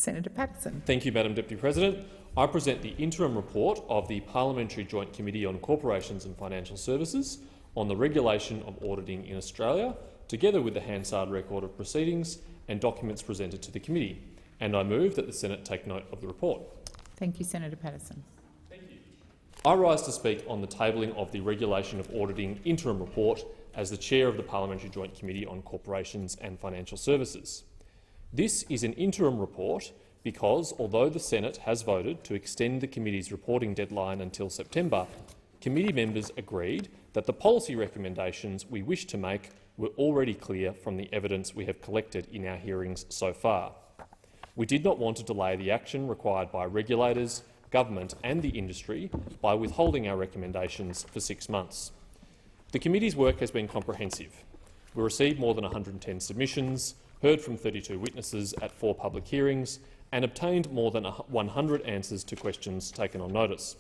Senator Paterson. Thank you, Madam Deputy President. I present the interim report of the Parliamentary Joint Committee on Corporations and Financial Services on the regulation of auditing in Australia, together with the Hansard record of proceedings and documents presented to the committee, and I move that the Senate take note of the report. Thank you, Senator Paterson. Thank you. I rise to speak on the tabling of the Regulation of Auditing interim report as the Chair of the Parliamentary Joint Committee on Corporations and Financial Services. This is an interim report because, although the Senate has voted to extend the committee's reporting deadline until September, committee members agreed that the policy recommendations we wish to make were already clear from the evidence we have collected in our hearings so far. We did not want to delay the action required by regulators, government and the industry by withholding our recommendations for 6 months. The committee's work has been comprehensive. We received more than 110 submissions, heard from 32 witnesses at 4 public hearings and obtained more than 100 answers to questions taken on notice.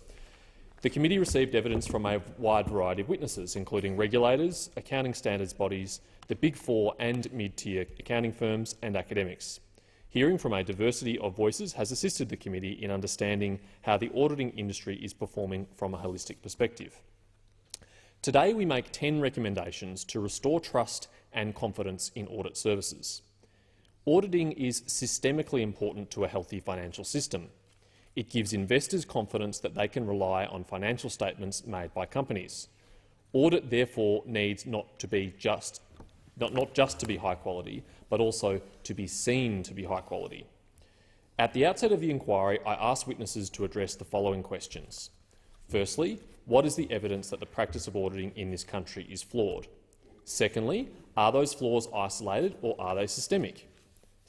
The committee received evidence from a wide variety of witnesses, including regulators, accounting standards bodies, the Big Four and mid-tier accounting firms and academics. Hearing from a diversity of voices has assisted the committee in understanding how the auditing industry is performing from a holistic perspective. Today we make 10 recommendations to restore trust and confidence in audit services. Auditing is systemically important to a healthy financial system. It gives investors confidence that they can rely on financial statements made by companies. Audit, therefore, needs not just to be high quality, but also to be seen to be high quality. At the outset of the inquiry, I asked witnesses to address the following questions. Firstly, what is the evidence that the practice of auditing in this country is flawed? Secondly, are those flaws isolated or are they systemic?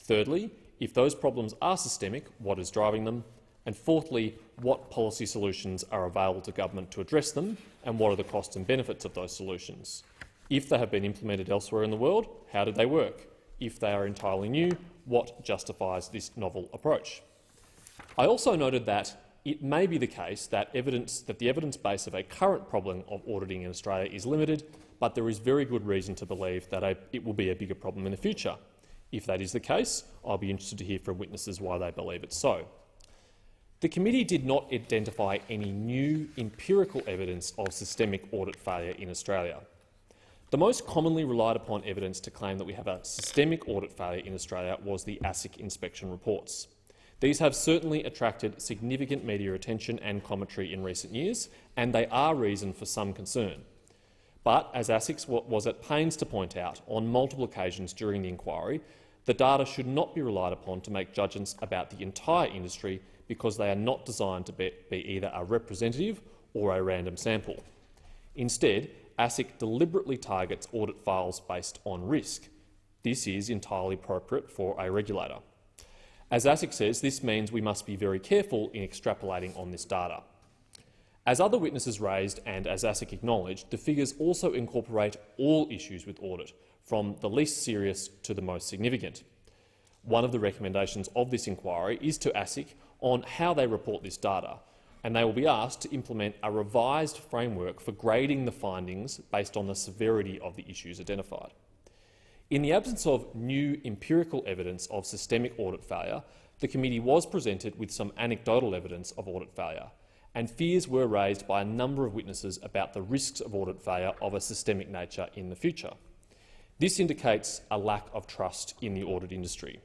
Thirdly, if those problems are systemic, what is driving them? And fourthly, what policy solutions are available to government to address them, and what are the costs and benefits of those solutions? If they have been implemented elsewhere in the world, how did they work? If they are entirely new, what justifies this novel approach? I also noted that it may be the case that the evidence base of a current problem of auditing in Australia is limited, but there is very good reason to believe that it will be a bigger problem in the future. If that is the case, I'll be interested to hear from witnesses why they believe it's so. The committee did not identify any new empirical evidence of systemic audit failure in Australia. The most commonly relied upon evidence to claim that we have a systemic audit failure in Australia was the ASIC inspection reports. These have certainly attracted significant media attention and commentary in recent years, and they are reason for some concern. But, as ASIC was at pains to point out on multiple occasions during the inquiry, the data should not be relied upon to make judgments about the entire industry because they are not designed to be either a representative or a random sample. Instead, ASIC deliberately targets audit files based on risk. This is entirely appropriate for a regulator. As ASIC says, this means we must be very careful in extrapolating on this data. As other witnesses raised and as ASIC acknowledged, the figures also incorporate all issues with audit, from the least serious to the most significant. One of the recommendations of this inquiry is to ASIC on how they report this data, and they will be asked to implement a revised framework for grading the findings based on the severity of the issues identified. In the absence of new empirical evidence of systemic audit failure, the committee was presented with some anecdotal evidence of audit failure, and fears were raised by a number of witnesses about the risks of audit failure of a systemic nature in the future. This indicates a lack of trust in the audit industry.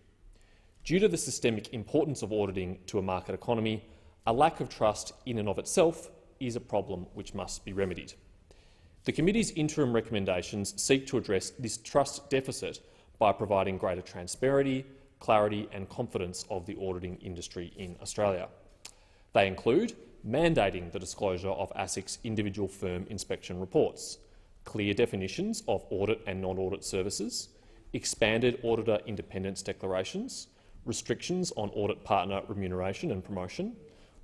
Due to the systemic importance of auditing to a market economy, a lack of trust in and of itself is a problem which must be remedied. The committee's interim recommendations seek to address this trust deficit by providing greater transparency, clarity and confidence of the auditing industry in Australia. They include mandating the disclosure of ASIC's individual firm inspection reports, clear definitions of audit and non-audit services, expanded auditor independence declarations, restrictions on audit partner remuneration and promotion,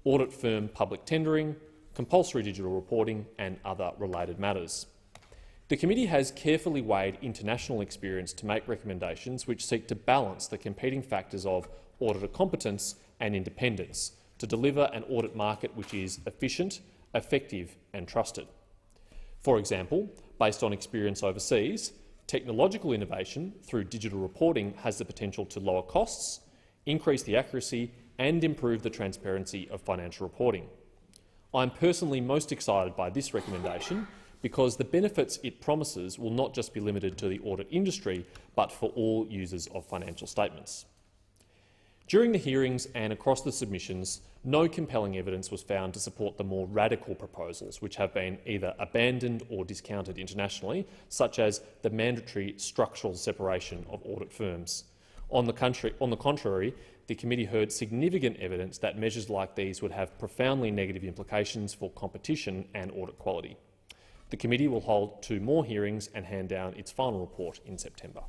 audit firm public tendering, compulsory digital reporting and other related matters. The committee has carefully weighed international experience to make recommendations which seek to balance the competing factors of auditor competence and independence to deliver an audit market which is efficient, effective and trusted. For example, based on experience overseas, technological innovation through digital reporting has the potential to lower costs, increase the accuracy and improve the transparency of financial reporting. I'm personally most excited by this recommendation because the benefits it promises will not just be limited to the audit industry, but for all users of financial statements. During the hearings and across the submissions, no compelling evidence was found to support the more radical proposals which have been either abandoned or discounted internationally, such as the mandatory structural separation of audit firms. On the contrary, the committee heard significant evidence that measures like these would have profoundly negative implications for competition and audit quality. The committee will hold 2 more hearings and hand down its final report in September.